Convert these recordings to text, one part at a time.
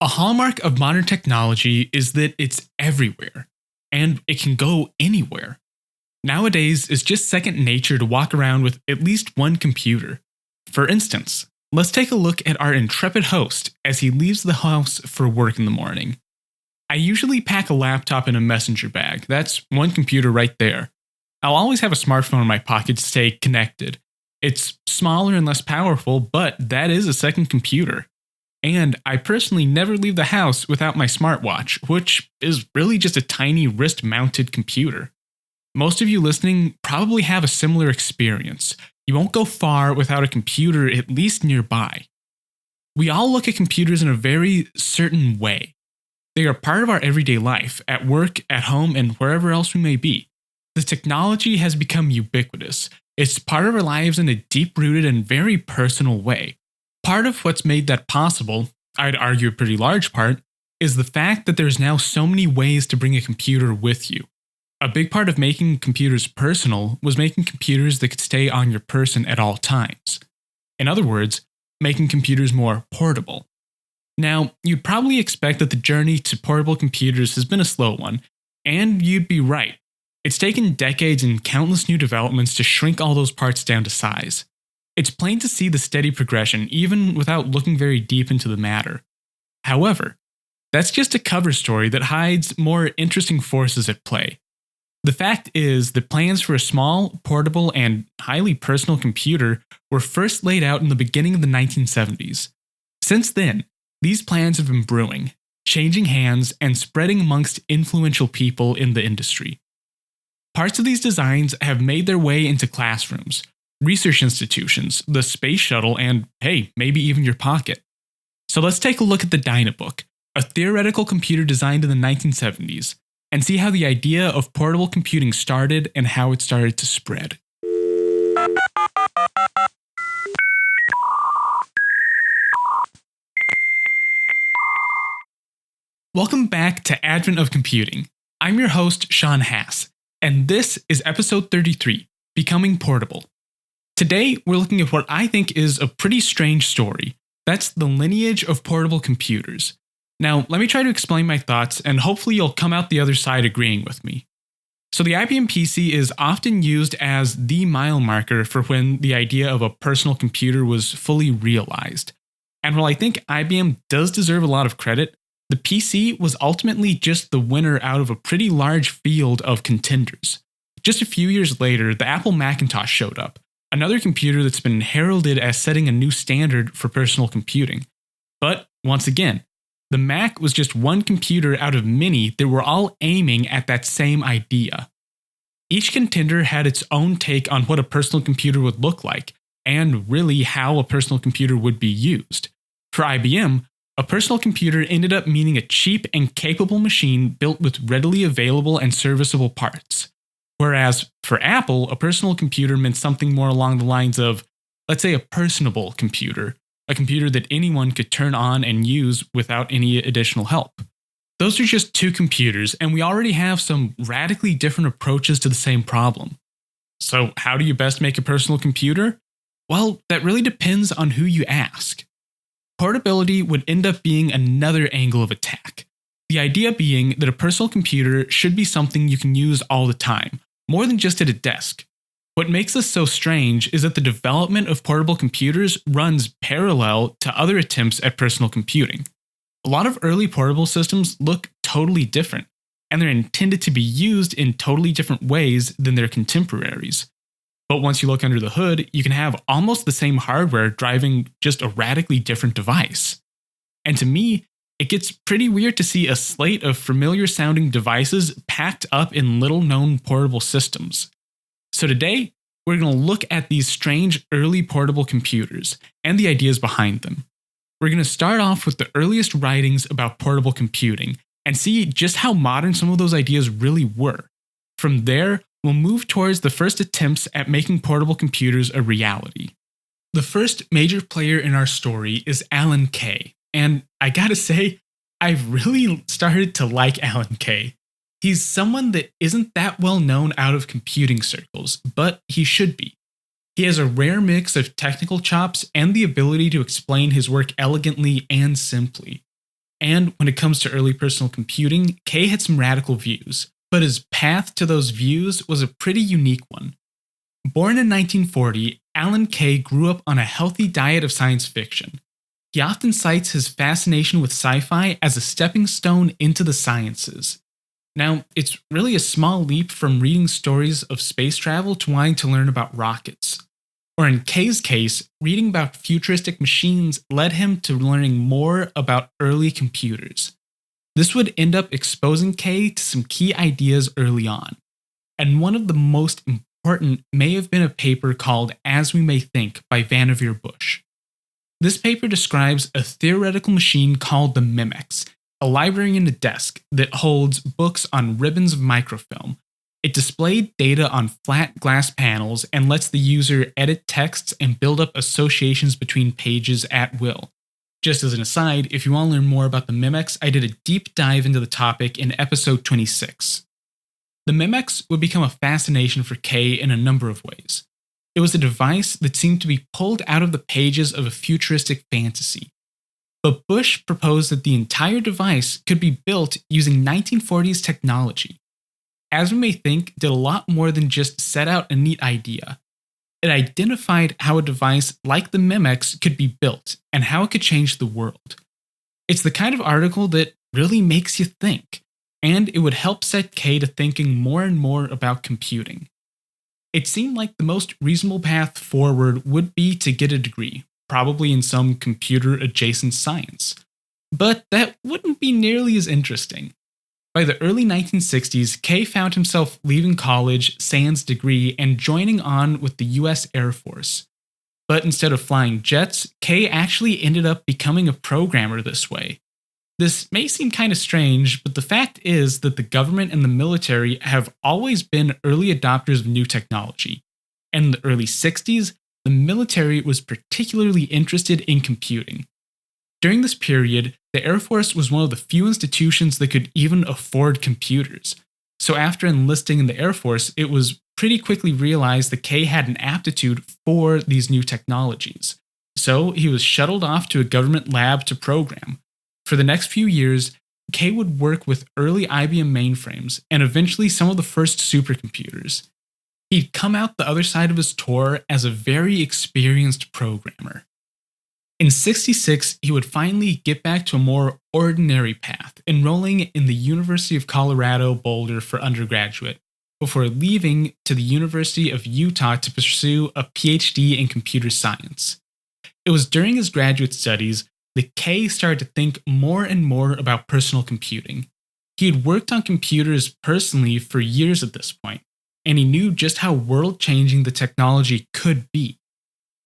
A hallmark of modern technology is that it's everywhere, and it can go anywhere. Nowadays, it's just second nature to walk around with at least one computer. For instance, let's take a look at our intrepid host as he leaves the house for work in the morning. I usually pack a laptop in a messenger bag. That's one computer right there. I'll always have a smartphone in my pocket to stay connected. It's smaller and less powerful, but that is a second computer. And I personally never leave the house without my smartwatch, which is really just a tiny wrist-mounted computer. Most of you listening probably have a similar experience. You won't go far without a computer at least nearby. We all look at computers in a very certain way. They are part of our everyday life, at work, at home, and wherever else we may be. The technology has become ubiquitous. It's part of our lives in a deep-rooted and very personal way. Part of what's made that possible, I'd argue a pretty large part, is the fact that there's now so many ways to bring a computer with you. A big part of making computers personal was making computers that could stay on your person at all times. In other words, making computers more portable. Now, you'd probably expect that the journey to portable computers has been a slow one, and you'd be right. It's taken decades and countless new developments to shrink all those parts down to size. It's plain to see the steady progression, even without looking very deep into the matter. However, that's just a cover story that hides more interesting forces at play. The fact is that plans for a small, portable, and highly personal computer were first laid out in the beginning of the 1970s. Since then, these plans have been brewing, changing hands, and spreading amongst influential people in the industry. Parts of these designs have made their way into classrooms, research institutions, the space shuttle, and hey, maybe even your pocket. So let's take a look at the DynaBook, a theoretical computer designed in the 1970s, and see how the idea of portable computing started and how it started to spread. Welcome back to Advent of Computing. I'm your host, Sean Hass, and this is episode 33, Becoming Portable. Today, we're looking at what I think is a pretty strange story. That's the lineage of portable computers. Now, let me try to explain my thoughts, and hopefully you'll come out the other side agreeing with me. So the IBM PC is often used as the mile marker for when the idea of a personal computer was fully realized. And while I think IBM does deserve a lot of credit, the PC was ultimately just the winner out of a pretty large field of contenders. Just a few years later, the Apple Macintosh showed up, another computer that's been heralded as setting a new standard for personal computing. But once again, the Mac was just one computer out of many that were all aiming at that same idea. Each contender had its own take on what a personal computer would look like, and really how a personal computer would be used. For IBM, a personal computer ended up meaning a cheap and capable machine built with readily available and serviceable parts. Whereas for Apple, a personal computer meant something more along the lines of, let's say, a personable computer, a computer that anyone could turn on and use without any additional help. Those are just two computers, and we already have some radically different approaches to the same problem. So how do you best make a personal computer? Well, that really depends on who you ask. Portability would end up being another angle of attack. The idea being that a personal computer should be something you can use all the time, more than just at a desk. What makes this so strange is that the development of portable computers runs parallel to other attempts at personal computing. A lot of early portable systems look totally different, and they're intended to be used in totally different ways than their contemporaries. But once you look under the hood, you can have almost the same hardware driving just a radically different device. And to me, it gets pretty weird to see a slate of familiar-sounding devices packed up in little-known portable systems. So today, we're going to look at these strange early portable computers and the ideas behind them. We're going to start off with the earliest writings about portable computing and see just how modern some of those ideas really were. From there, we'll move towards the first attempts at making portable computers a reality. The first major player in our story is Alan Kay. And I gotta say, I've really started to like Alan Kay. He's someone that isn't that well known out of computing circles, but he should be. He has a rare mix of technical chops and the ability to explain his work elegantly and simply. And when it comes to early personal computing, Kay had some radical views, but his path to those views was a pretty unique one. Born in 1940, Alan Kay grew up on a healthy diet of science fiction. He often cites his fascination with sci-fi as a stepping stone into the sciences. Now, it's really a small leap from reading stories of space travel to wanting to learn about rockets. Or in Kay's case, reading about futuristic machines led him to learning more about early computers. This would end up exposing Kay to some key ideas early on. And one of the most important may have been a paper called As We May Think by Vannevar Bush. This paper describes a theoretical machine called the Mimex, a library in a desk that holds books on ribbons of microfilm. It displayed data on flat glass panels and lets the user edit texts and build up associations between pages at will. Just as an aside, if you want to learn more about the Mimex, I did a deep dive into the topic in episode 26. The Mimex would become a fascination for Kay in a number of ways. It was a device that seemed to be pulled out of the pages of a futuristic fantasy. But Bush proposed that the entire device could be built using 1940s technology. As We May Think did a lot more than just set out a neat idea. It identified how a device like the Mimex could be built and how it could change the world. It's the kind of article that really makes you think, and it would help set Kay to thinking more and more about computing. It seemed like the most reasonable path forward would be to get a degree, probably in some computer-adjacent science. But that wouldn't be nearly as interesting. By the early 1960s, Kay found himself leaving college, sans degree, and joining on with the US Air Force. But instead of flying jets, Kay actually ended up becoming a programmer this way. This may seem kind of strange, but the fact is that the government and the military have always been early adopters of new technology. And in the early 60s, the military was particularly interested in computing. During this period, the Air Force was one of the few institutions that could even afford computers. So after enlisting in the Air Force, it was pretty quickly realized that Kay had an aptitude for these new technologies. So he was shuttled off to a government lab to program. For the next few years, Kay would work with early IBM mainframes and eventually some of the first supercomputers. He'd come out the other side of his tour as a very experienced programmer. In '66, he would finally get back to a more ordinary path, enrolling in the University of Colorado Boulder for undergraduate, before leaving to the University of Utah to pursue a PhD in computer science. It was during his graduate studies that Kay started to think more and more about personal computing. He had worked on computers personally for years at this point, and he knew just how world-changing the technology could be.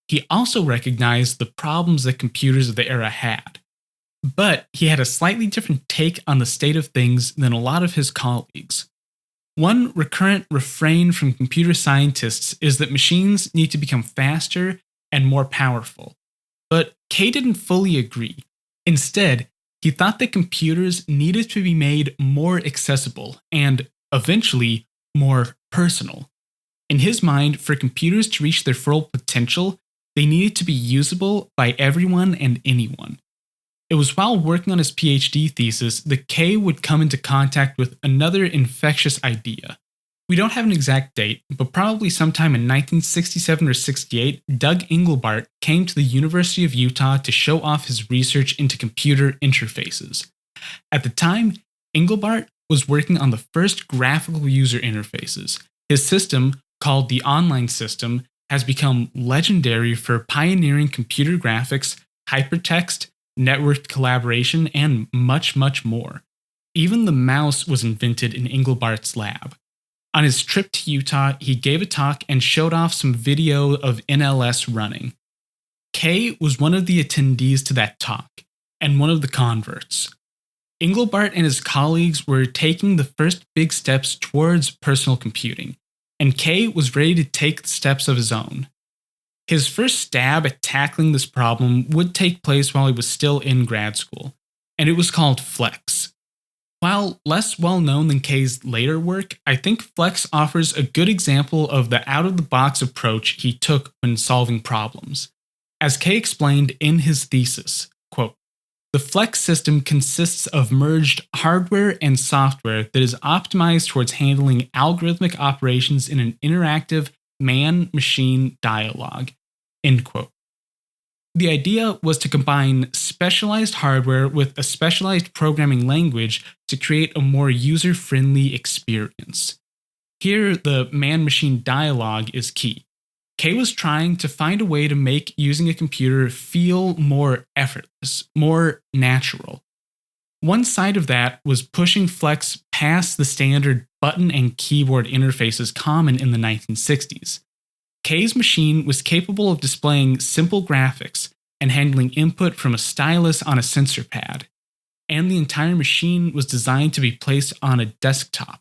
He also recognized the problems that computers of the era had. But he had a slightly different take on the state of things than a lot of his colleagues. One recurrent refrain from computer scientists is that machines need to become faster and more powerful. But Kay didn't fully agree. Instead, he thought that computers needed to be made more accessible and, eventually, more personal. In his mind, for computers to reach their full potential, they needed to be usable by everyone and anyone. It was while working on his PhD thesis that Kay would come into contact with another infectious idea. We don't have an exact date, but probably sometime in 1967 or 68, Doug Engelbart came to the University of Utah to show off his research into computer interfaces. At the time, Engelbart was working on the first graphical user interfaces. His system, called the Online System, has become legendary for pioneering computer graphics, hypertext, networked collaboration, and much, much more. Even the mouse was invented in Engelbart's lab. On his trip to Utah, he gave a talk and showed off some video of NLS running. Kay was one of the attendees to that talk, and one of the converts. Engelbart and his colleagues were taking the first big steps towards personal computing, and Kay was ready to take the steps of his own. His first stab at tackling this problem would take place while he was still in grad school, and it was called Flex. While less well known than Kay's later work, I think Flex offers a good example of the out-of-the-box approach he took when solving problems. As Kay explained in his thesis, quote, The Flex system consists of merged hardware and software that is optimized towards handling algorithmic operations in an interactive man-machine dialogue. End quote. The idea was to combine specialized hardware with a specialized programming language to create a more user-friendly experience. Here, the man-machine dialogue is key. Kay was trying to find a way to make using a computer feel more effortless, more natural. One side of that was pushing Flex past the standard button and keyboard interfaces common in the 1960s. Kay's machine was capable of displaying simple graphics and handling input from a stylus on a sensor pad, and the entire machine was designed to be placed on a desktop.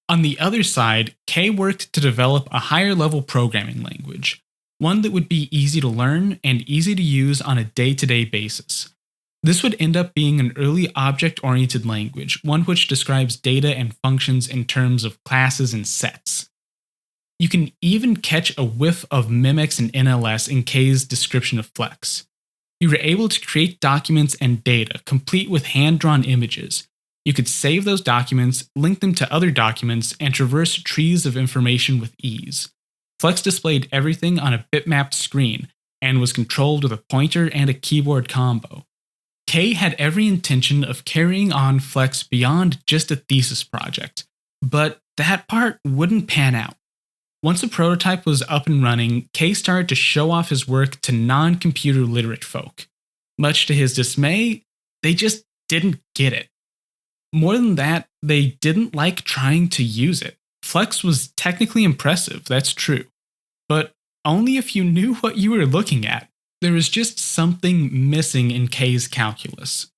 On the other side, Kay worked to develop a higher-level programming language, one that would be easy to learn and easy to use on a day-to-day basis. This would end up being an early object-oriented language, one which describes data and functions in terms of classes and sets. You can even catch a whiff of mimics and NLS in Kay's description of Flex. You were able to create documents and data, complete with hand-drawn images. You could save those documents, link them to other documents, and traverse trees of information with ease. Flex displayed everything on a bitmapped screen, and was controlled with a pointer and a keyboard combo. Kay had every intention of carrying on Flex beyond just a thesis project, but that part wouldn't pan out. Once the prototype was up and running, Kay started to show off his work to non-computer literate folk. Much to his dismay, they just didn't get it. More than that, they didn't like trying to use it. Flex was technically impressive, that's true, but only if you knew what you were looking at. There was just something missing in Kay's calculus.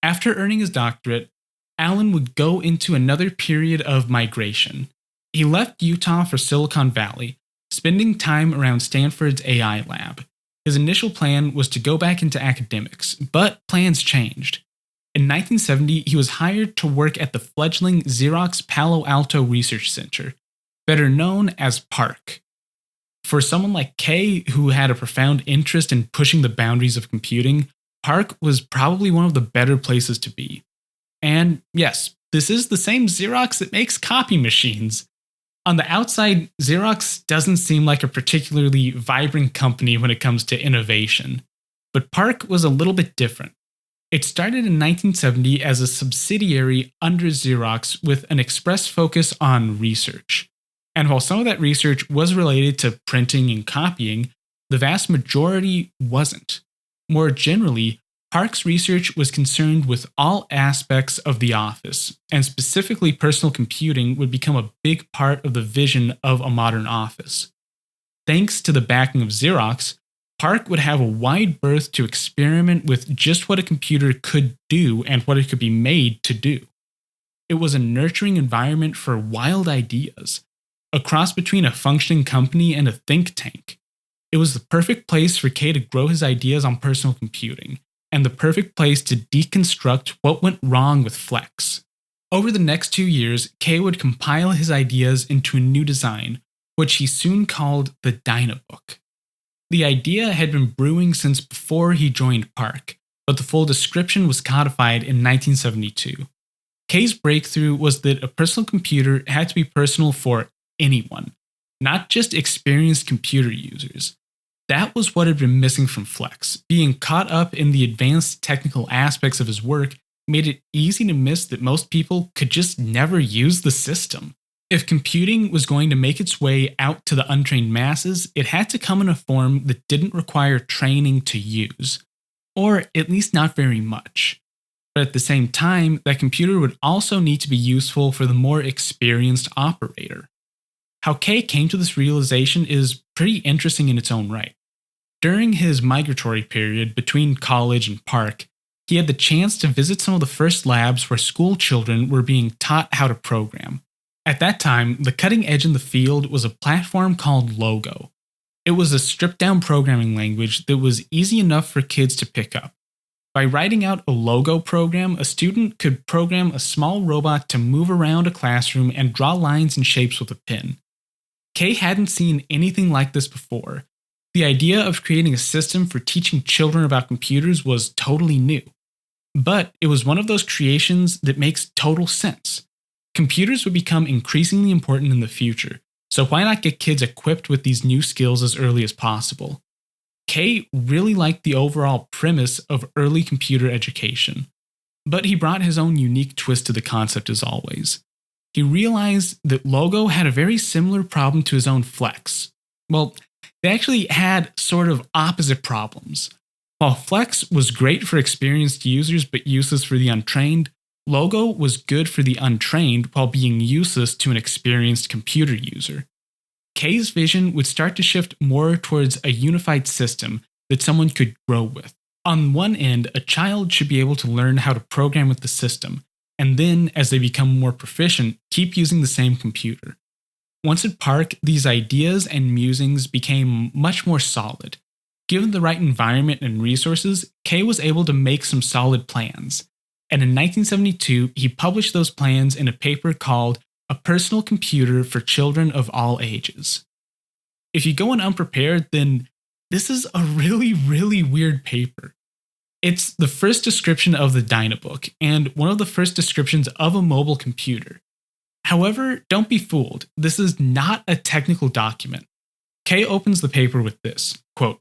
After earning his doctorate, Allen would go into another period of migration. He left Utah for Silicon Valley, spending time around Stanford's AI lab. His initial plan was to go back into academics, but plans changed. In 1970, he was hired to work at the fledgling Xerox Palo Alto Research Center, better known as PARC. For someone like Kay, who had a profound interest in pushing the boundaries of computing, PARC was probably one of the better places to be. And yes, this is the same Xerox that makes copy machines. On the outside, Xerox doesn't seem like a particularly vibrant company when it comes to innovation, but PARC was a little bit different. It started in 1970 as a subsidiary under Xerox with an express focus on research. And while some of that research was related to printing and copying, the vast majority wasn't. More generally, PARC's research was concerned with all aspects of the office, and specifically personal computing would become a big part of the vision of a modern office. Thanks to the backing of Xerox, PARC would have a wide berth to experiment with just what a computer could do and what it could be made to do. It was a nurturing environment for wild ideas, a cross between a functioning company and a think tank. It was the perfect place for Kay to grow his ideas on personal computing, and the perfect place to deconstruct what went wrong with Flex. Over the next 2 years, Kay would compile his ideas into a new design, which he soon called the DynaBook. The idea had been brewing since before he joined PARC, but the full description was codified in 1972. Kay's breakthrough was that a personal computer had to be personal for anyone, not just experienced computer users. That was what had been missing from Flex. Being caught up in the advanced technical aspects of his work made it easy to miss that most people could just never use the system. If computing was going to make its way out to the untrained masses, it had to come in a form that didn't require training to use, or at least not very much. But at the same time, that computer would also need to be useful for the more experienced operator. How Kay came to this realization is pretty interesting in its own right. During his migratory period between college and PARC, he had the chance to visit some of the first labs where school children were being taught how to program. At that time, the cutting edge in the field was a platform called Logo. It was a stripped-down programming language that was easy enough for kids to pick up. By writing out a Logo program, a student could program a small robot to move around a classroom and draw lines and shapes with a pen. Kay hadn't seen anything like this before. The idea of creating a system for teaching children about computers was totally new. But it was one of those creations that makes total sense. Computers would become increasingly important in the future, so why not get kids equipped with these new skills as early as possible? Kay really liked the overall premise of early computer education, but he brought his own unique twist to the concept as always. He realized that Logo had a very similar problem to his own Flex. Well, they actually had sort of opposite problems. While Flex was great for experienced users but useless for the untrained, Logo was good for the untrained while being useless to an experienced computer user. Kay's vision would start to shift more towards a unified system that someone could grow with. On one end, a child should be able to learn how to program with the system, and then, as they become more proficient, keep using the same computer. Once at Park, these ideas and musings became much more solid. Given the right environment and resources, Kay was able to make some solid plans. And in 1972, he published those plans in a paper called A Personal Computer for Children of All Ages. If you go in unprepared, then this is a really weird paper. It's the first description of the DynaBook, and one of the first descriptions of a mobile computer. However, don't be fooled, this is not a technical document. Kay opens the paper with this, quote,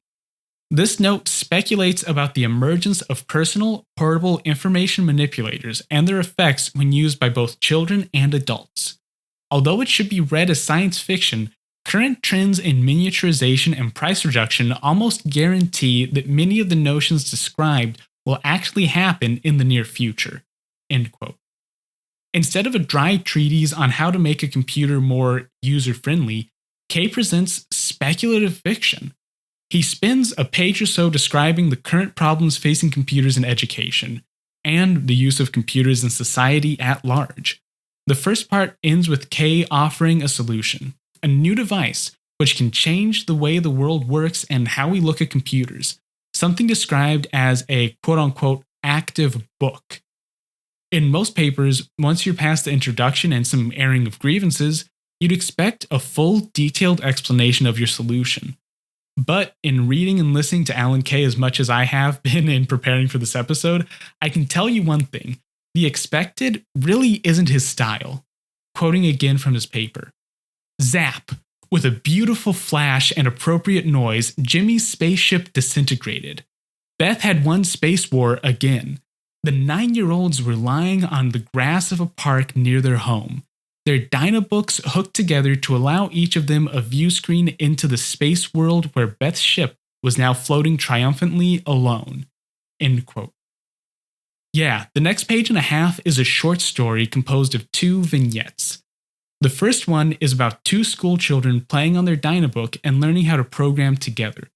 "This note speculates about the emergence of personal, portable information manipulators and their effects when used by both children and adults. Although it should be read as science fiction, current trends in miniaturization and price reduction almost guarantee that many of the notions described will actually happen in the near future." End quote. Instead of a dry treatise on how to make a computer more user-friendly, Kay presents speculative fiction. He spends a page or so describing the current problems facing computers in education, and the use of computers in society at large. The first part ends with Kay offering a solution, a new device which can change the way the world works and how we look at computers, something described as a quote-unquote active book. In most papers, once you're past the introduction and some airing of grievances, you'd expect a full, detailed explanation of your solution. But in reading and listening to Alan Kay as much as I have been in preparing for this episode, I can tell you one thing. The expected really isn't his style. Quoting again from his paper. "Zap! With a beautiful flash and appropriate noise, Jimmy's spaceship disintegrated. Beth had won space war again. The 9-year-olds were lying on the grass of a park near their home. Their DynaBooks hooked together to allow each of them a view screen into the space world where Beth's ship was now floating triumphantly alone." End quote. Yeah, the next page and a half is a short story composed of 2 vignettes. The first one is about 2 school children playing on their DynaBook and learning how to program together.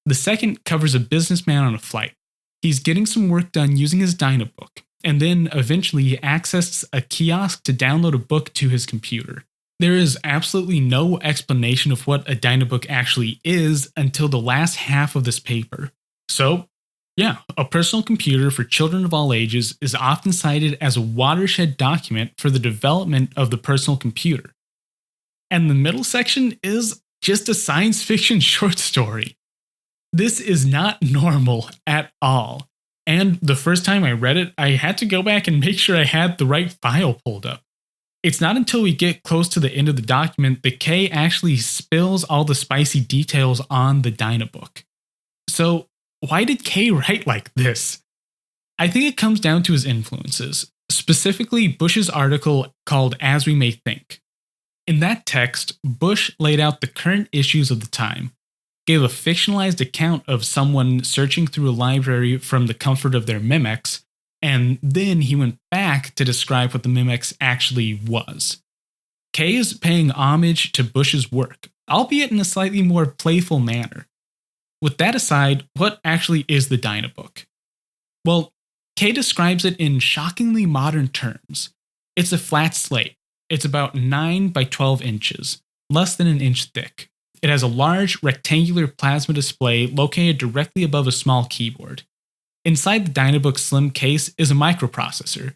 The second covers a businessman on a flight. He's getting some work done using his DynaBook, and then eventually he accesses a kiosk to download a book to his computer. There is absolutely no explanation of what a DynaBook actually is until the last half of this paper. So, yeah, A Personal Computer for Children of All Ages is often cited as a watershed document for the development of the personal computer. And the middle section is just a science fiction short story. This is not normal at all. And the first time I read it, I had to go back and make sure I had the right file pulled up. It's not until we get close to the end of the document that Kay actually spills all the spicy details on the DynaBook. So, why did Kay write like this? I think it comes down to his influences, specifically Bush's article called As We May Think. In that text, Bush laid out the current issues of the time, gave a fictionalized account of someone searching through a library from the comfort of their Memex, and then he went back to describe what the Memex actually was. Kay is paying homage to Bush's work, albeit in a slightly more playful manner. With that aside, what actually is the DynaBook? Well, Kay describes it in shockingly modern terms. It's a flat slate. It's about 9 by 12 inches, less than an inch thick. It has a large rectangular plasma display located directly above a small keyboard. Inside the DynaBook's slim case is a microprocessor,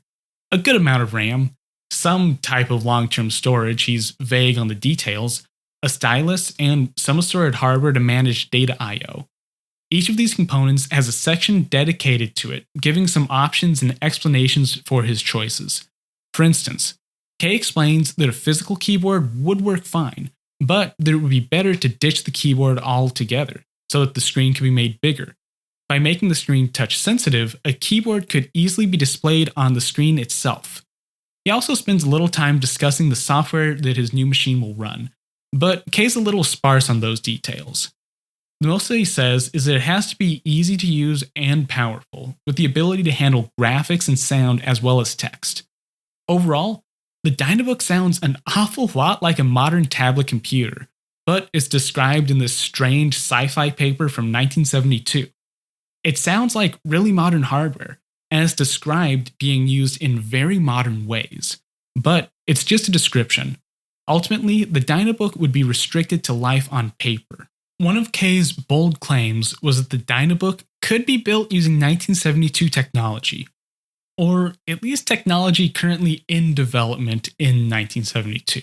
a good amount of RAM, some type of long-term storage, he's vague on the details, a stylus, and some assorted hardware to manage data I/O. Each of these components has a section dedicated to it, giving some options and explanations for his choices. For instance, Kay explains that a physical keyboard would work fine, but that it would be better to ditch the keyboard altogether so that the screen could be made bigger. By making the screen touch sensitive, a keyboard could easily be displayed on the screen itself. He also spends a little time discussing the software that his new machine will run, but Kay's a little sparse on those details. The most that he says is that it has to be easy to use and powerful, with the ability to handle graphics and sound as well as text. Overall, the DynaBook sounds an awful lot like a modern tablet computer, but it's described in this strange sci-fi paper from 1972. It sounds like really modern hardware, and it's described being used in very modern ways. But it's just a description. Ultimately, the DynaBook would be restricted to life on paper. One of Kay's bold claims was that the DynaBook could be built using 1972 technology, or at least technology currently in development in 1972.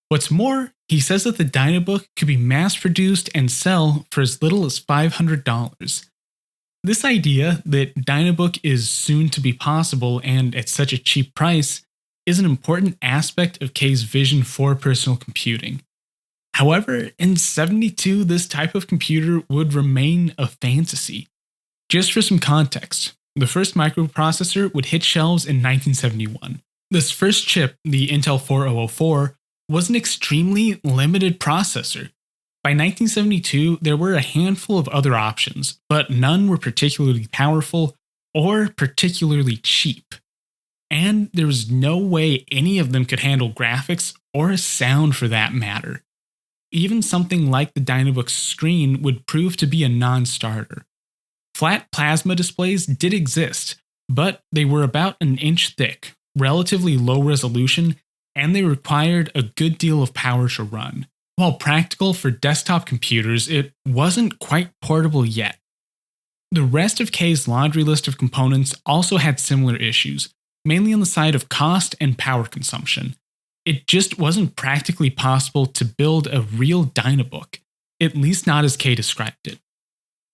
What's more, he says that the DynaBook could be mass-produced and sell for as little as $500. This idea that DynaBook is soon to be possible and at such a cheap price is an important aspect of Kay's vision for personal computing. However, in 72, this type of computer would remain a fantasy. Just for some context, the first microprocessor would hit shelves in 1971. This first chip, the Intel 4004, was an extremely limited processor. By 1972, there were a handful of other options, but none were particularly powerful or particularly cheap. And there was no way any of them could handle graphics or sound for that matter. Even something like the DynaBook's screen would prove to be a non-starter. Flat plasma displays did exist, but they were about an inch thick, relatively low resolution, and they required a good deal of power to run. While practical for desktop computers, it wasn't quite portable yet. The rest of Kay's laundry list of components also had similar issues, mainly on the side of cost and power consumption. It just wasn't practically possible to build a real DynaBook, at least not as Kay described it.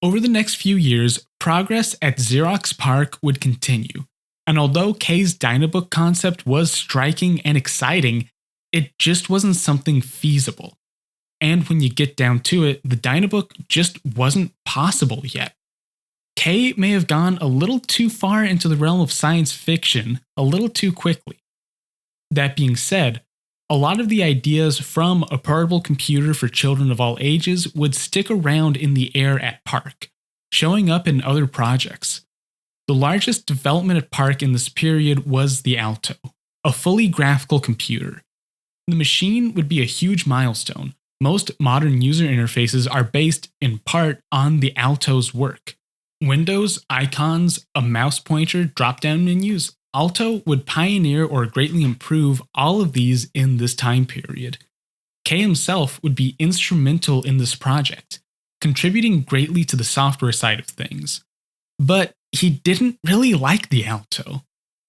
Over the next few years, progress at Xerox PARC would continue, and although Kay's DynaBook concept was striking and exciting, it just wasn't something feasible. And when you get down to it, the DynaBook just wasn't possible yet. Kay may have gone a little too far into the realm of science fiction a little too quickly. That being said, a lot of the ideas from a portable computer for children of all ages would stick around in the air at PARC, showing up in other projects. The largest development at PARC in this period was the Alto, a fully graphical computer. The machine would be a huge milestone. Most modern user interfaces are based, in part, on the Alto's work. Windows, icons, a mouse pointer, drop-down menus. Alto would pioneer or greatly improve all of these in this time period. Kay himself would be instrumental in this project, contributing greatly to the software side of things. But he didn't really like the Alto.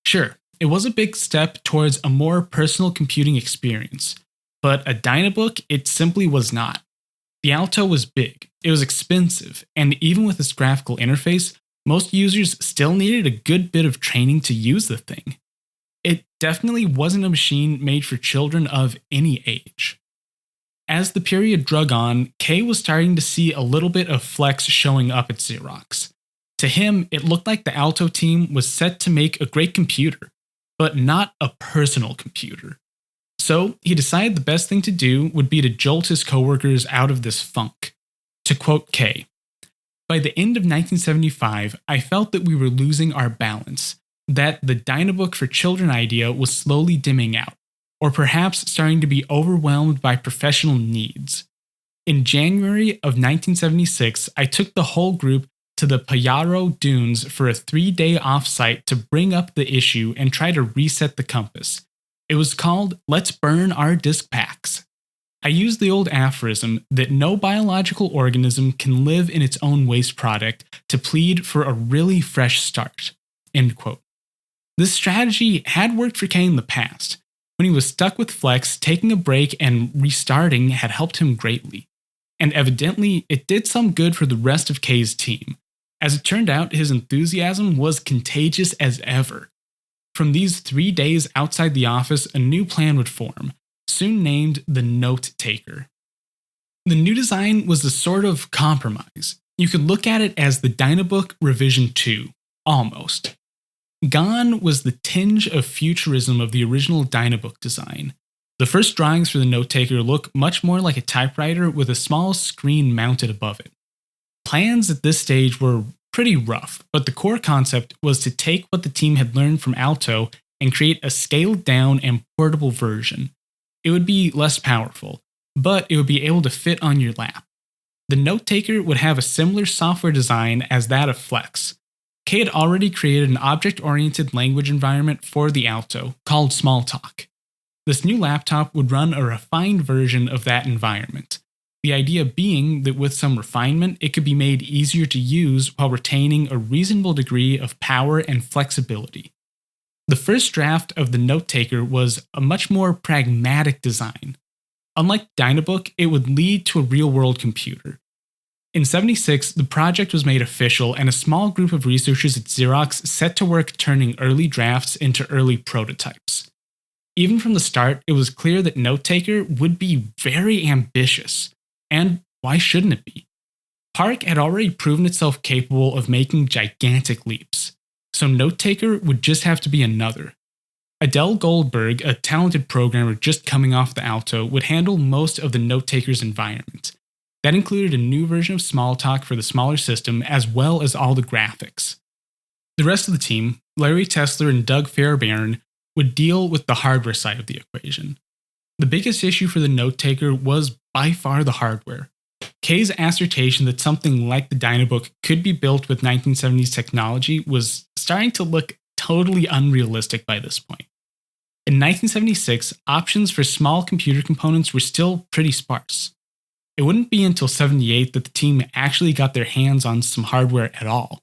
Sure, it was a big step towards a more personal computing experience, but a DynaBook it simply was not. The Alto was big, it was expensive, and even with its graphical interface, most users still needed a good bit of training to use the thing. It definitely wasn't a machine made for children of any age. As the period drug on, Kay was starting to see a little bit of flex showing up at Xerox. To him, it looked like the Alto team was set to make a great computer, but not a personal computer. So he decided the best thing to do would be to jolt his coworkers out of this funk. To quote Kay, "By the end of 1975, I felt that we were losing our balance, that the DynaBook for children idea was slowly dimming out, or perhaps starting to be overwhelmed by professional needs. In January of 1976, I took the whole group to the Pajaro Dunes for a 3-day offsite to bring up the issue and try to reset the compass. It was called Let's Burn Our Disk Packs. I used the old aphorism that no biological organism can live in its own waste product to plead for a really fresh start." End quote. This strategy had worked for Kay in the past. When he was stuck with Flex, taking a break and restarting had helped him greatly. and evidently it did some good for the rest of Kay's team. As it turned out, his enthusiasm was contagious as ever. From these 3 days outside the office, a new plan would form, soon named the NoteTaker. The new design was a sort of compromise. You could look at it as the DynaBook Revision 2, almost. Gone was the tinge of futurism of the original DynaBook design. The first drawings for the NoteTaker look much more like a typewriter with a small screen mounted above it. Plans at this stage were pretty rough, but the core concept was to take what the team had learned from Alto and create a scaled down and portable version. It would be less powerful, but it would be able to fit on your lap. The NoteTaker would have a similar software design as that of Flex. Kay had already created an object-oriented language environment for the Alto called Smalltalk. This new laptop would run a refined version of that environment. The idea being that with some refinement, it could be made easier to use while retaining a reasonable degree of power and flexibility. The first draft of the NoteTaker was a much more pragmatic design. Unlike DynaBook, it would lead to a real-world computer. In '76, the project was made official, and a small group of researchers at Xerox set to work turning early drafts into early prototypes. Even from the start, it was clear that NoteTaker would be very ambitious. And why shouldn't it be? PARC had already proven itself capable of making gigantic leaps, so NoteTaker would just have to be another. Adele Goldberg, a talented programmer just coming off the Alto, would handle most of the NoteTaker's environment. That included a new version of Smalltalk for the smaller system, as well as all the graphics. The rest of the team, Larry Tesler and Doug Fairbairn, would deal with the hardware side of the equation. The biggest issue for the NoteTaker was by far the hardware. Kay's assertion that something like the DynaBook could be built with 1970s technology was starting to look totally unrealistic by this point. In 1976, options for small computer components were still pretty sparse. It wouldn't be until '78 that the team actually got their hands on some hardware at all.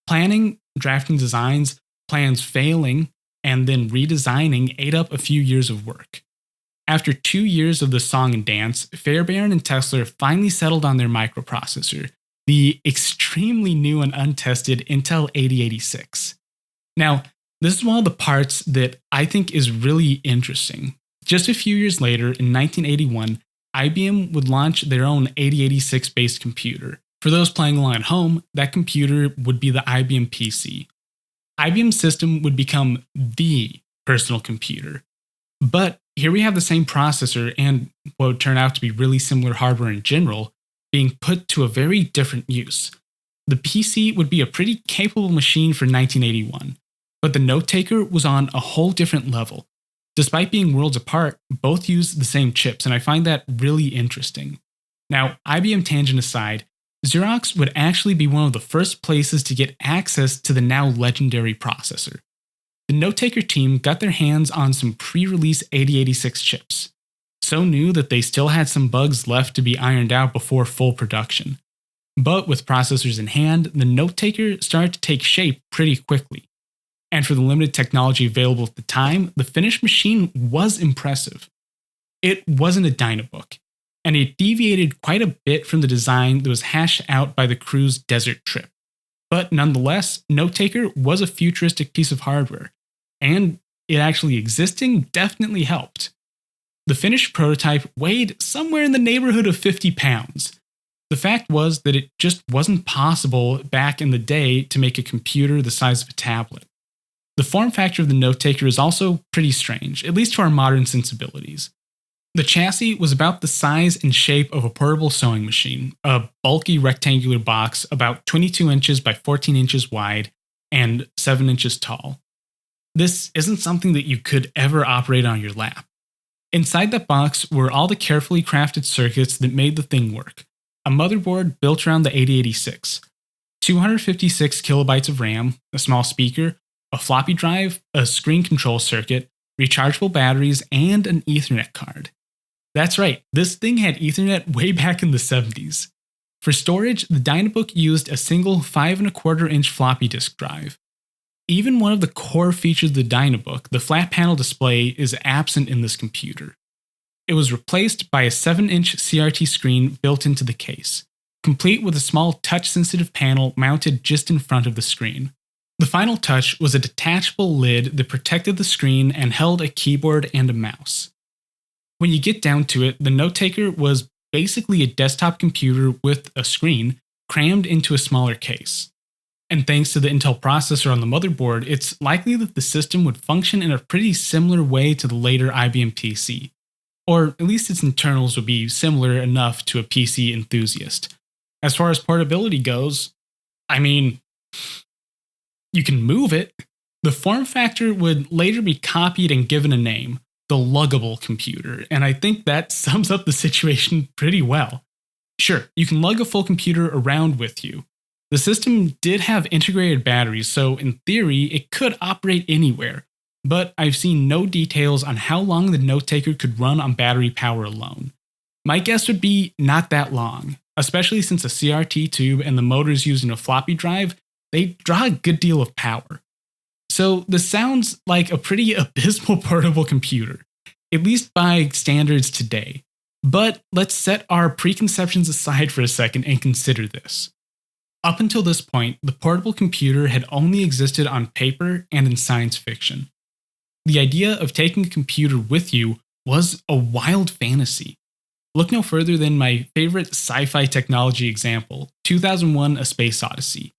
Planning, drafting designs, plans failing, and then redesigning ate up a few years of work. After 2 years of the song and dance, Fairbairn and Tesler finally settled on their microprocessor, the extremely new and untested Intel 8086. Now, this is one of the parts that I think is really interesting. Just a few years later, in 1981, IBM would launch their own 8086-based computer. For those playing along at home, that computer would be the IBM PC. IBM's system would become the personal computer. But here we have the same processor and what would turn out to be really similar hardware in general being put to a very different use. The PC would be a pretty capable machine for 1981, but the NoteTaker was on a whole different level. Despite being worlds apart, both used the same chips, and I find that really interesting. Now, IBM tangent aside, Xerox would actually be one of the first places to get access to the now legendary processor. The NoteTaker team got their hands on some pre-release 8086 chips, so new that they still had some bugs left to be ironed out before full production. But with processors in hand, the NoteTaker started to take shape pretty quickly. And for the limited technology available at the time, the finished machine was impressive. It wasn't a DynaBook, and it deviated quite a bit from the design that was hashed out by the crew's desert trip. But nonetheless, NoteTaker was a futuristic piece of hardware, and it actually existing definitely helped. The finished prototype weighed somewhere in the neighborhood of 50 pounds. The fact was that it just wasn't possible back in the day to make a computer the size of a tablet. The form factor of the NoteTaker is also pretty strange, at least to our modern sensibilities. The chassis was about the size and shape of a portable sewing machine, a bulky rectangular box about 22 inches by 14 inches wide and 7 inches tall. This isn't something that you could ever operate on your lap. Inside that box were all the carefully crafted circuits that made the thing work. A motherboard built around the 8086, 256 kilobytes of RAM, a small speaker, a floppy drive, a screen control circuit, rechargeable batteries, and an Ethernet card. That's right, this thing had Ethernet way back in the 70s. For storage, the DynaBook used a single 5¼ floppy disk drive. Even one of the core features of the DynaBook, the flat panel display, is absent in this computer. It was replaced by a 7-inch CRT screen built into the case, complete with a small touch-sensitive panel mounted just in front of the screen. The final touch was a detachable lid that protected the screen and held a keyboard and a mouse. When you get down to it, the NoteTaker was basically a desktop computer with a screen crammed into a smaller case. And thanks to the Intel processor on the motherboard, it's likely that the system would function in a pretty similar way to the later IBM PC. Or at least its internals would be similar enough to a PC enthusiast. As far as portability goes, I mean, you can move it. The form factor would later be copied and given a name, the luggable computer, and I think that sums up the situation pretty well. Sure, you can lug a full computer around with you. The system did have integrated batteries, so in theory, it could operate anywhere, but I've seen no details on how long the NoteTaker could run on battery power alone. My guess would be not that long, especially since a CRT tube and the motors used in a floppy drive, they draw a good deal of power. So this sounds like a pretty abysmal portable computer, at least by standards today. But let's set our preconceptions aside for a second and consider this. Up until this point, the portable computer had only existed on paper and in science fiction. The idea of taking a computer with you was a wild fantasy. Look no further than my favorite sci-fi technology example, 2001: A Space Odyssey.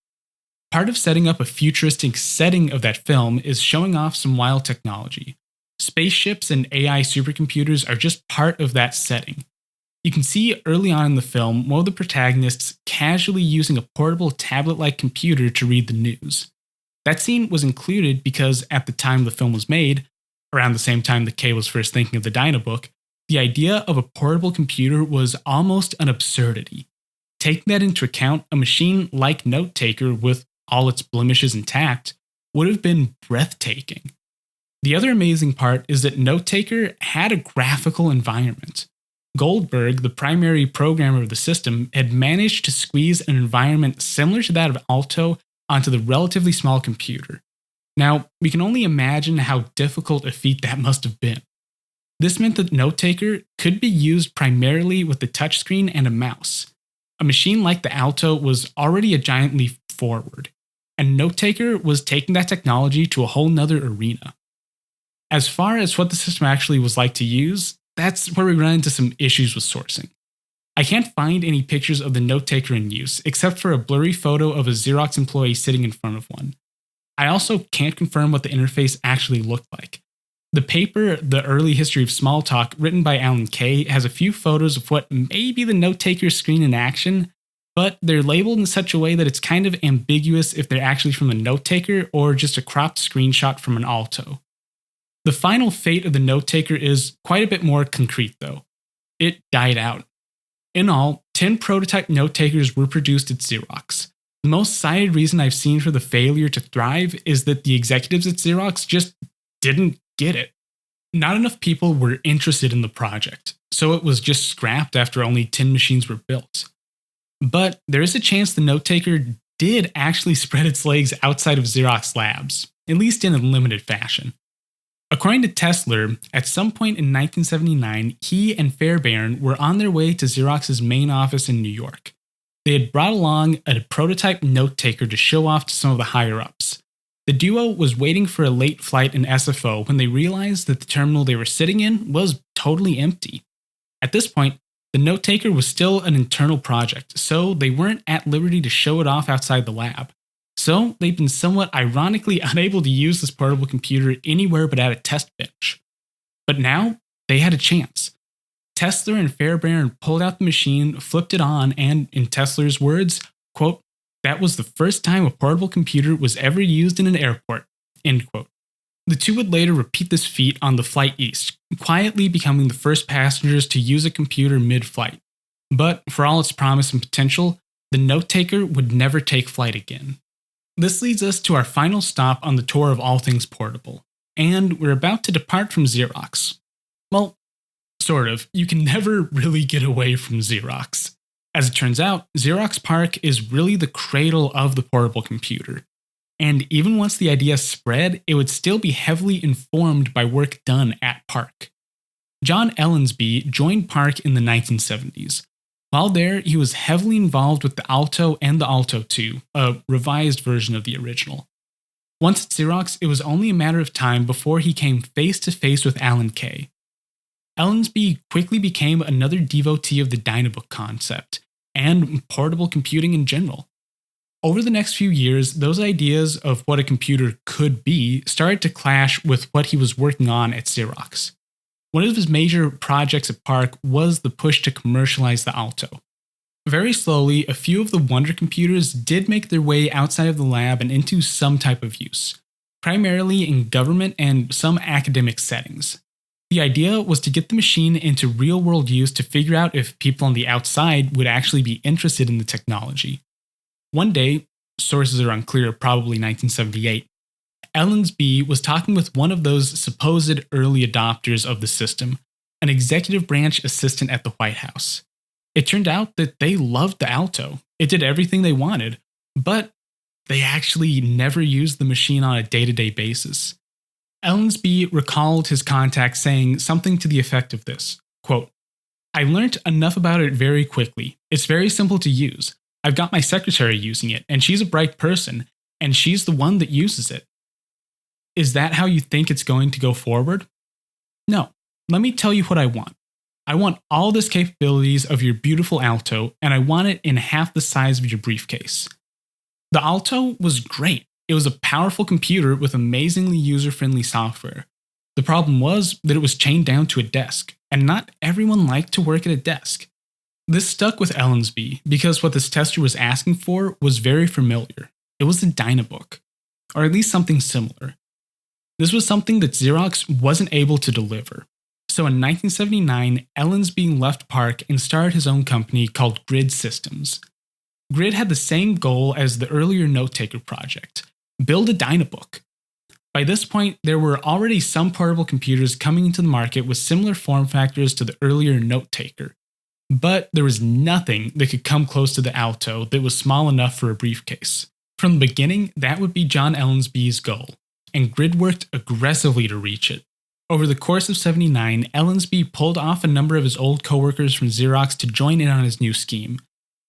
Part of setting up a futuristic setting of that film is showing off some wild technology. Spaceships and AI supercomputers are just part of that setting. You can see early on in the film one of the protagonists casually using a portable tablet-like computer to read the news. That scene was included because at the time the film was made, around the same time that Kay was first thinking of the DynaBook, the idea of a portable computer was almost an absurdity. Taking that into account, a machine like NoteTaker with all its blemishes intact would have been breathtaking. The other amazing part is that NoteTaker had a graphical environment. Goldberg, the primary programmer of the system, had managed to squeeze an environment similar to that of Alto onto the relatively small computer. Now, we can only imagine how difficult a feat that must have been. This meant that NoteTaker could be used primarily with the touchscreen and a mouse. A machine like the Alto was already a giant leap forward, and NoteTaker was taking that technology to a whole nother arena. As far as what the system actually was like to use, that's where we run into some issues with sourcing. I can't find any pictures of the NoteTaker in use, except for a blurry photo of a Xerox employee sitting in front of one. I also can't confirm what the interface actually looked like. The paper, The Early History of Smalltalk, written by Alan Kay, has a few photos of what may be the NoteTaker screen in action, but they're labeled in such a way that it's kind of ambiguous if they're actually from a NoteTaker or just a cropped screenshot from an Alto. The final fate of the NoteTaker is quite a bit more concrete, though. It died out. In all, 10 prototype NoteTakers were produced at Xerox. The most cited reason I've seen for the failure to thrive is that the executives at Xerox just didn't get it. Not enough people were interested in the project, so it was just scrapped after only 10 machines were built. But there is a chance the NoteTaker did actually spread its legs outside of Xerox labs, at least in a limited fashion. According to Tesler, at some point in 1979, he and Fairbairn were on their way to Xerox's main office in New York. They had brought along a prototype NoteTaker to show off to some of the higher-ups. The duo was waiting for a late flight in SFO when they realized that the terminal they were sitting in was totally empty. At this point, the NoteTaker was still an internal project, so they weren't at liberty to show it off outside the lab. So they've been somewhat ironically unable to use this portable computer anywhere but at a test bench. But now, they had a chance. Tesler and Fairbairn pulled out the machine, flipped it on, and, in Tesler's words, quote, "That was the first time a portable computer was ever used in an airport," end quote. The two would later repeat this feat on the flight east, quietly becoming the first passengers to use a computer mid-flight. But for all its promise and potential, the NoteTaker would never take flight again. This leads us to our final stop on the tour of all things portable, and we're about to depart from Xerox. Well, sort of. You can never really get away from Xerox. As it turns out, Xerox PARC is really the cradle of the portable computer. And even once the idea spread, it would still be heavily informed by work done at PARC. John Ellensby joined Park in the 1970s. While there, he was heavily involved with the Alto and the Alto 2, a revised version of the original. Once at Xerox, it was only a matter of time before he came face to face with Alan Kay. Ellensby quickly became another devotee of the DynaBook concept, and portable computing in general. Over the next few years, those ideas of what a computer could be started to clash with what he was working on at Xerox. One of his major projects at Park was the push to commercialize the Alto. Very slowly, a few of the Wonder computers did make their way outside of the lab and into some type of use, primarily in government and some academic settings. The idea was to get the machine into real-world use to figure out if people on the outside would actually be interested in the technology. One day, sources are unclear, probably 1978, Ellensby was talking with one of those supposed early adopters of the system, an executive branch assistant at the White House. It turned out that they loved the Alto. It did everything they wanted, but they actually never used the machine on a day-to-day basis. Ellensby recalled his contact saying something to the effect of this, quote, "I learned enough about it very quickly. It's very simple to use. I've got my secretary using it, and she's a bright person, and she's the one that uses it. Is that how you think it's going to go forward? No. Let me tell you what I want. I want all the capabilities of your beautiful Alto, and I want it in half the size of your briefcase." The Alto was great. It was a powerful computer with amazingly user-friendly software. The problem was that it was chained down to a desk, and not everyone liked to work at a desk. This stuck with Ellensby because what this tester was asking for was very familiar. It was a DynaBook, or at least something similar. This was something that Xerox wasn't able to deliver. So in 1979, Ellensby left Park and started his own company called Grid Systems. Grid had the same goal as the earlier NoteTaker project: build a DynaBook. By this point, there were already some portable computers coming into the market with similar form factors to the earlier NoteTaker, but there was nothing that could come close to the Alto that was small enough for a briefcase. From the beginning, that would be John Ellensby's goal, and Grid worked aggressively to reach it. Over the course of '79, Ellensby pulled off a number of his old coworkers from Xerox to join in on his new scheme,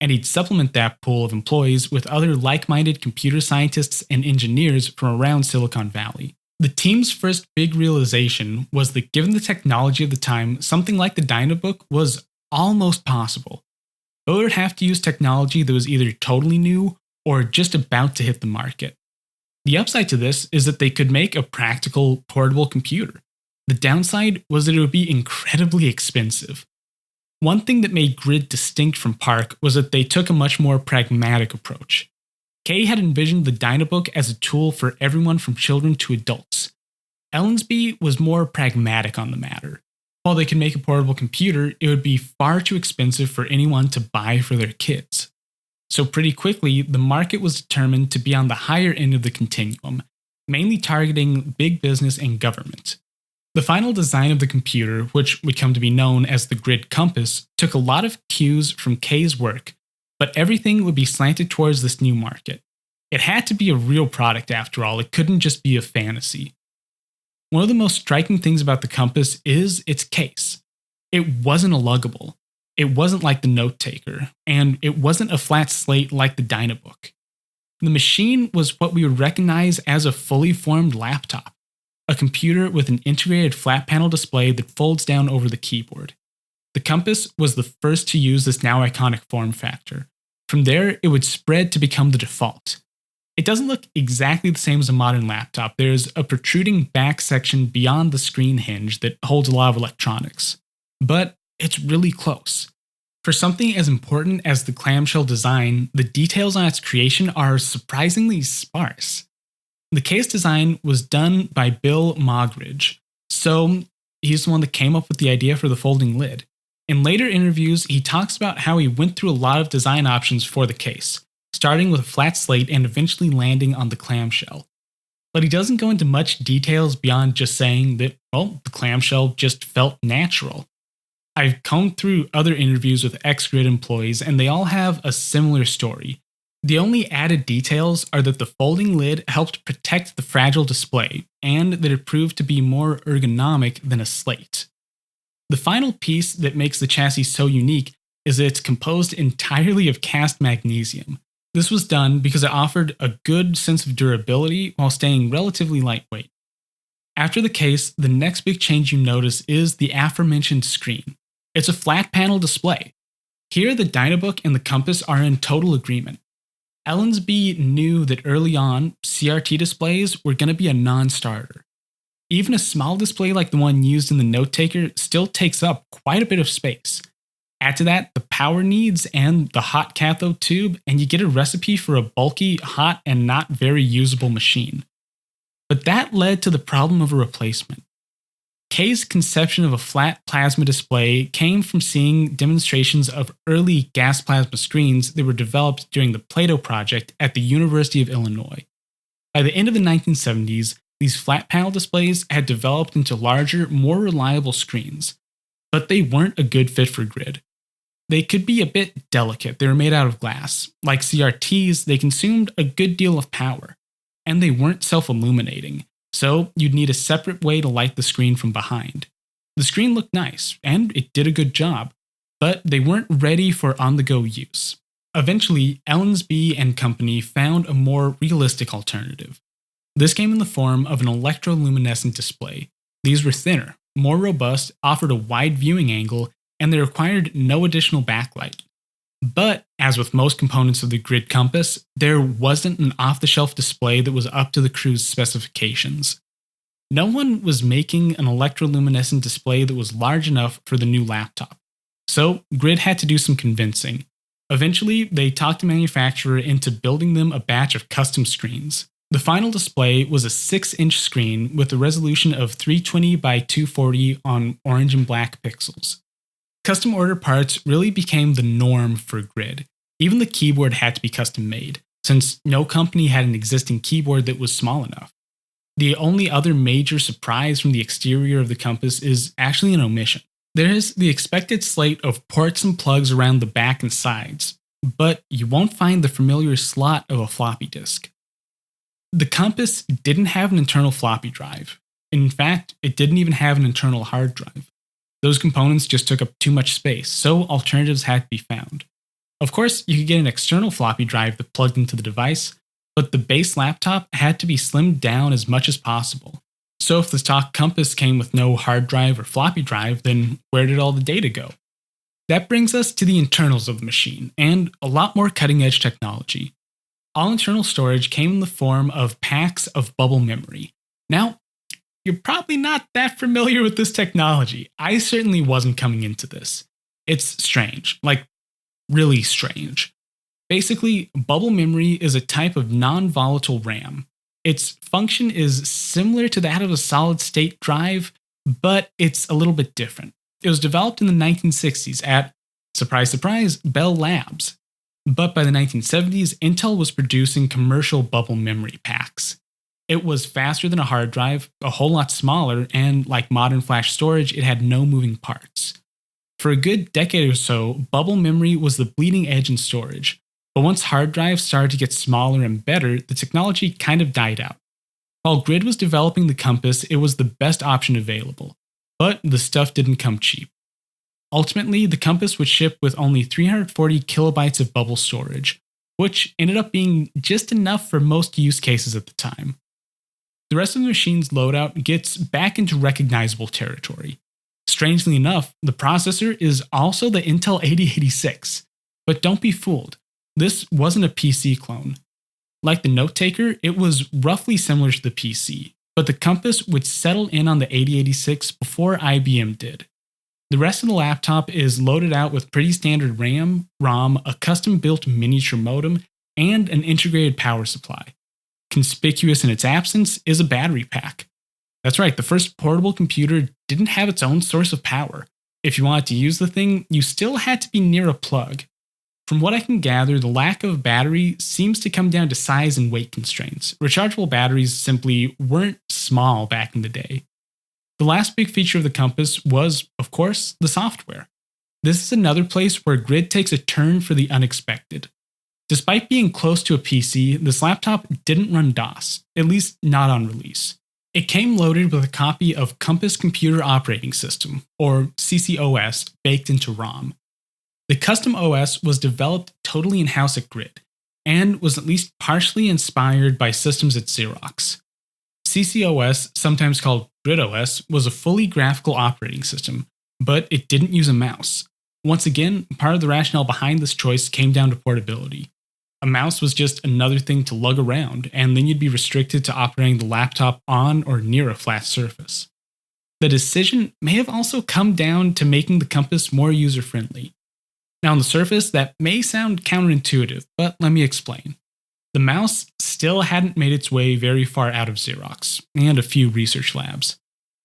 and he'd supplement that pool of employees with other like-minded computer scientists and engineers from around Silicon Valley. The team's first big realization was that given the technology of the time, something like the DynaBook was almost possible, but it would have to use technology that was either totally new or just about to hit the market. The upside to this is that they could make a practical, portable computer. The downside was that it would be incredibly expensive. One thing that made Grid distinct from Park was that they took a much more pragmatic approach. Kay had envisioned the DynaBook as a tool for everyone from children to adults. Ellensby was more pragmatic on the matter. While they could make a portable computer, it would be far too expensive for anyone to buy for their kids. So pretty quickly, the market was determined to be on the higher end of the continuum, mainly targeting big business and government. The final design of the computer, which would come to be known as the Grid Compass, took a lot of cues from Kay's work, but everything would be slanted towards this new market. It had to be a real product after all, it couldn't just be a fantasy. One of the most striking things about the Compass is its case. It wasn't a luggable. It wasn't like the NoteTaker, and it wasn't a flat slate like the DynaBook. The machine was what we would recognize as a fully formed laptop, a computer with an integrated flat panel display that folds down over the keyboard. The Compass was the first to use this now iconic form factor. From there, it would spread to become the default. It doesn't look exactly the same as a modern laptop. There's a protruding back section beyond the screen hinge that holds a lot of electronics, but it's really close. For something as important as the clamshell design, the details on its creation are surprisingly sparse. The case design was done by Bill Mogridge, so he's the one that came up with the idea for the folding lid. In later interviews, he talks about how he went through a lot of design options for the case, starting with a flat slate and eventually landing on the clamshell. But he doesn't go into much details beyond just saying that, well, the clamshell just felt natural. I've combed through other interviews with ex-Grid employees, and they all have a similar story. The only added details are that the folding lid helped protect the fragile display, and that it proved to be more ergonomic than a slate. The final piece that makes the chassis so unique is that it's composed entirely of cast magnesium. This was done because it offered a good sense of durability while staying relatively lightweight. After the case, the next big change you notice is the aforementioned screen. It's a flat panel display. Here, the DynaBook and the Compass are in total agreement. Ellensby knew that early on, CRT displays were going to be a non-starter. Even a small display like the one used in the NoteTaker still takes up quite a bit of space. Add to that the power needs and the hot cathode tube, and you get a recipe for a bulky, hot, and not very usable machine. But that led to the problem of a replacement. Kay's conception of a flat plasma display came from seeing demonstrations of early gas plasma screens that were developed during the Plato project at the University of Illinois. By the end of the 1970s, these flat panel displays had developed into larger, more reliable screens, but they weren't a good fit for grid. They could be a bit delicate. They were made out of glass. Like CRTs, they consumed a good deal of power, and they weren't self-illuminating, so you'd need a separate way to light the screen from behind. The screen looked nice, and it did a good job, but they weren't ready for on-the-go use. Eventually, Ellensby and company found a more realistic alternative. This came in the form of an electroluminescent display. These were thinner, more robust, offered a wide viewing angle, and they required no additional backlight. But, as with most components of the grid compass, there wasn't an off-the-shelf display that was up to the crew's specifications. No one was making an electroluminescent display that was large enough for the new laptop. So, Grid had to do some convincing. Eventually, they talked the manufacturer into building them a batch of custom screens. The final display was a 6-inch screen with a resolution of 320 by 240 on orange and black pixels. Custom order parts really became the norm for Grid. Even the keyboard had to be custom made, since no company had an existing keyboard that was small enough. The only other major surprise from the exterior of the Compass is actually an omission. There is the expected slate of ports and plugs around the back and sides, but you won't find the familiar slot of a floppy disk. The Compass didn't have an internal floppy drive. In fact, it didn't even have an internal hard drive. Those components just took up too much space, so alternatives had to be found. Of course, you could get an external floppy drive that plugged into the device, but the base laptop had to be slimmed down as much as possible. So if the stock Compass came with no hard drive or floppy drive, then where did all the data go? That brings us to the internals of the machine, and a lot more cutting-edge technology. All internal storage came in the form of packs of bubble memory. Now, you're probably not that familiar with this technology. I certainly wasn't coming into this. It's strange, like really strange. Basically, bubble memory is a type of non-volatile RAM. Its function is similar to that of a solid-state drive, but it's a little bit different. It was developed in the 1960s at, surprise, surprise, Bell Labs. But by the 1970s, Intel was producing commercial bubble memory packs. It was faster than a hard drive, a whole lot smaller, and like modern flash storage, it had no moving parts. For a good decade or so, bubble memory was the bleeding edge in storage, but once hard drives started to get smaller and better, the technology kind of died out. While Grid was developing the Compass, it was the best option available, but the stuff didn't come cheap. Ultimately, the Compass would ship with only 340 kilobytes of bubble storage, which ended up being just enough for most use cases at the time. The rest of the machine's loadout gets back into recognizable territory. Strangely enough, the processor is also the Intel 8086. But don't be fooled, this wasn't a PC clone. Like the NoteTaker, it was roughly similar to the PC, but the Compass would settle in on the 8086 before IBM did. The rest of the laptop is loaded out with pretty standard RAM, ROM, a custom-built miniature modem, and an integrated power supply. Conspicuous in its absence is a battery pack. That's right, the first portable computer didn't have its own source of power. If you wanted to use the thing, you still had to be near a plug. From what I can gather, the lack of battery seems to come down to size and weight constraints. Rechargeable batteries simply weren't small back in the day. The last big feature of the Compass was, of course, the software. This is another place where Grid takes a turn for the unexpected. Despite being close to a PC, this laptop didn't run DOS, at least not on release. It came loaded with a copy of Compass Computer Operating System, or CCOS, baked into ROM. The custom OS was developed totally in-house at Grid, and was at least partially inspired by systems at Xerox. CCOS, sometimes called GridOS, was a fully graphical operating system, but it didn't use a mouse. Once again, part of the rationale behind this choice came down to portability. A mouse was just another thing to lug around, and then you'd be restricted to operating the laptop on or near a flat surface. The decision may have also come down to making the Compass more user-friendly. Now, on the surface, that may sound counterintuitive, but let me explain. The mouse still hadn't made its way very far out of Xerox, and a few research labs.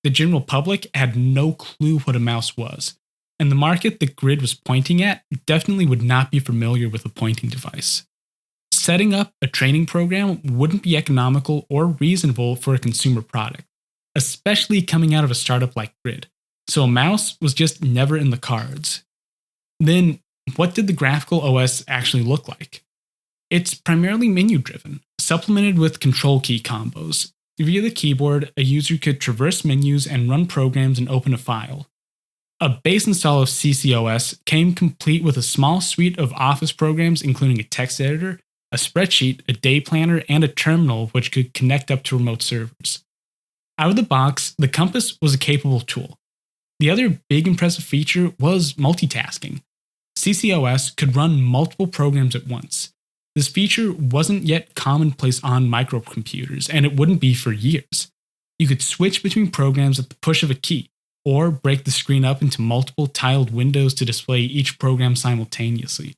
The general public had no clue what a mouse was, and the market that Grid was pointing at definitely would not be familiar with a pointing device. Setting up a training program wouldn't be economical or reasonable for a consumer product, especially coming out of a startup like Grid, so a mouse was just never in the cards. Then, what did the graphical OS actually look like? It's primarily menu-driven, supplemented with control key combos. Via the keyboard, a user could traverse menus and run programs and open a file. A base install of CCOS came complete with a small suite of Office programs including a text editor, a spreadsheet, a day planner, and a terminal which could connect up to remote servers. Out of the box, the Compass was a capable tool. The other big impressive feature was multitasking. CCOS could run multiple programs at once. This feature wasn't yet commonplace on microcomputers, and it wouldn't be for years. You could switch between programs at the push of a key, or break the screen up into multiple tiled windows to display each program simultaneously.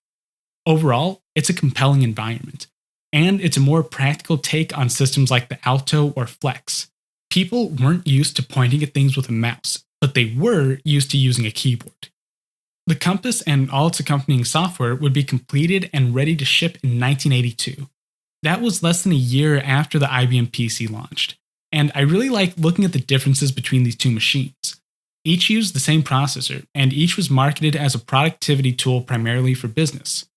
Overall, it's a compelling environment, and it's a more practical take on systems like the Alto or Flex. People weren't used to pointing at things with a mouse, but they were used to using a keyboard. The Compass and all its accompanying software would be completed and ready to ship in 1982. That was less than a year after the IBM PC launched, and I really like looking at the differences between these two machines. Each used the same processor, and each was marketed as a productivity tool primarily for business.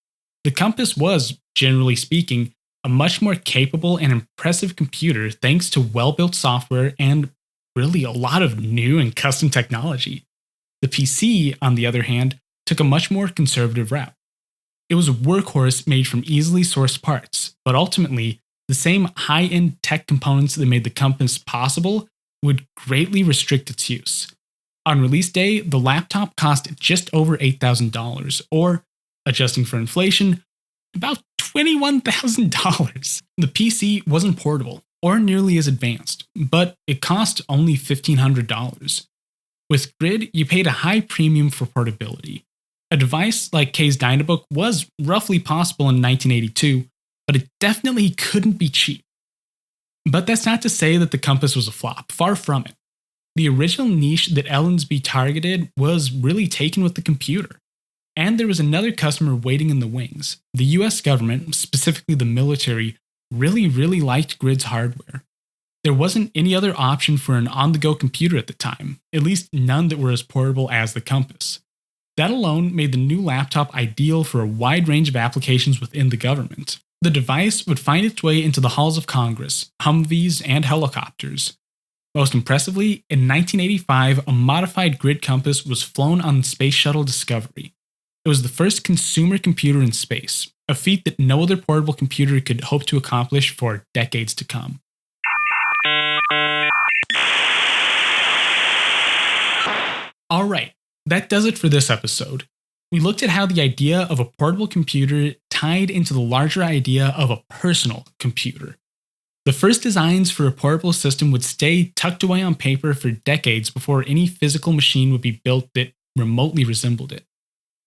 The Compass was, generally speaking, a much more capable and impressive computer thanks to well-built software and really a lot of new and custom technology. The PC, on the other hand, took a much more conservative route. It was a workhorse made from easily sourced parts, but ultimately, the same high-end tech components that made the Compass possible would greatly restrict its use. On release day, the laptop cost just over $8,000, or, adjusting for inflation, about $21,000. The PC wasn't portable, or nearly as advanced, but it cost only $1,500. With Grid, you paid a high premium for portability. A device like K's DynaBook was roughly possible in 1982, but it definitely couldn't be cheap. But that's not to say that the Compass was a flop, far from it. The original niche that Ellensby targeted was really taken with the computer. And there was another customer waiting in the wings. The US government, specifically the military, really liked Grid's hardware. There wasn't any other option for an on-the-go computer at the time, at least none that were as portable as the Compass. That alone made the new laptop ideal for a wide range of applications within the government. The device would find its way into the halls of Congress, Humvees, and helicopters. Most impressively, in 1985, a modified Grid Compass was flown on the Space Shuttle Discovery. It was the first consumer computer in space, a feat that no other portable computer could hope to accomplish for decades to come. Alright, that does it for this episode. We looked at how the idea of a portable computer tied into the larger idea of a personal computer. The first designs for a portable system would stay tucked away on paper for decades before any physical machine would be built that remotely resembled it.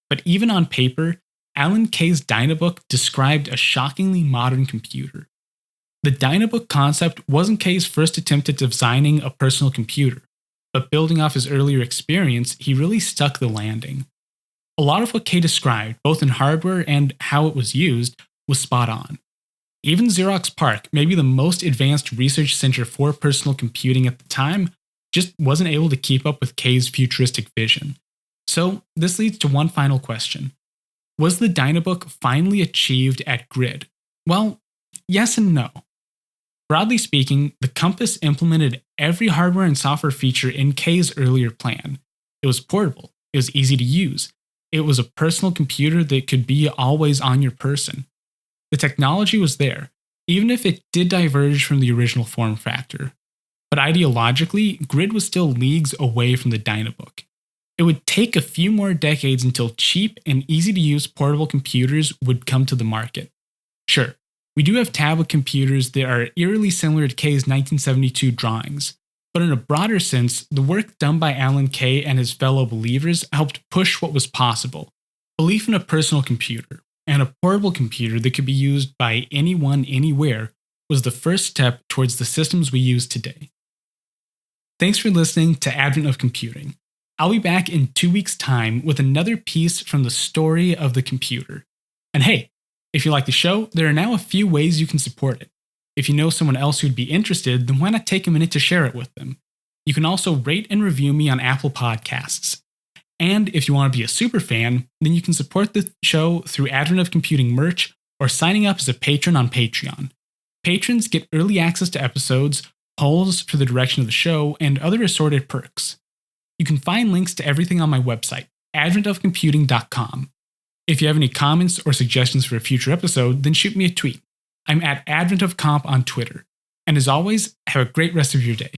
But even on paper, Alan Kay's DynaBook described a shockingly modern computer. The DynaBook concept wasn't Kay's first attempt at designing a personal computer, but building off his earlier experience, he really stuck the landing. A lot of what Kay described, both in hardware and how it was used, was spot on. Even Xerox PARC, maybe the most advanced research center for personal computing at the time, just wasn't able to keep up with Kay's futuristic vision. So, this leads to one final question. Was the DynaBook finally achieved at Grid? Well, yes and no. Broadly speaking, the Compass implemented every hardware and software feature in K's earlier plan. It was portable, it was easy to use, it was a personal computer that could be always on your person. The technology was there, even if it did diverge from the original form factor. But ideologically, Grid was still leagues away from the DynaBook. It would take a few more decades until cheap and easy to use portable computers would come to the market. Sure, we do have tablet computers that are eerily similar to K's 1972 drawings, but in a broader sense, the work done by Alan Kay and his fellow believers helped push what was possible. Belief in a personal computer, and a portable computer that could be used by anyone anywhere, was the first step towards the systems we use today. Thanks for listening to Advent of Computing. I'll be back in 2 weeks' time with another piece from the story of the computer. And hey, if you like the show, there are now a few ways you can support it. If you know someone else who'd be interested, then why not take a minute to share it with them? You can also rate and review me on Apple Podcasts. And if you want to be a super fan, then you can support the show through Advent of Computing merch or signing up as a patron on Patreon. Patrons get early access to episodes, polls for the direction of the show, and other assorted perks. You can find links to everything on my website, adventofcomputing.com. If you have any comments or suggestions for a future episode, then shoot me a tweet. I'm at adventofcomp on Twitter. And as always, have a great rest of your day.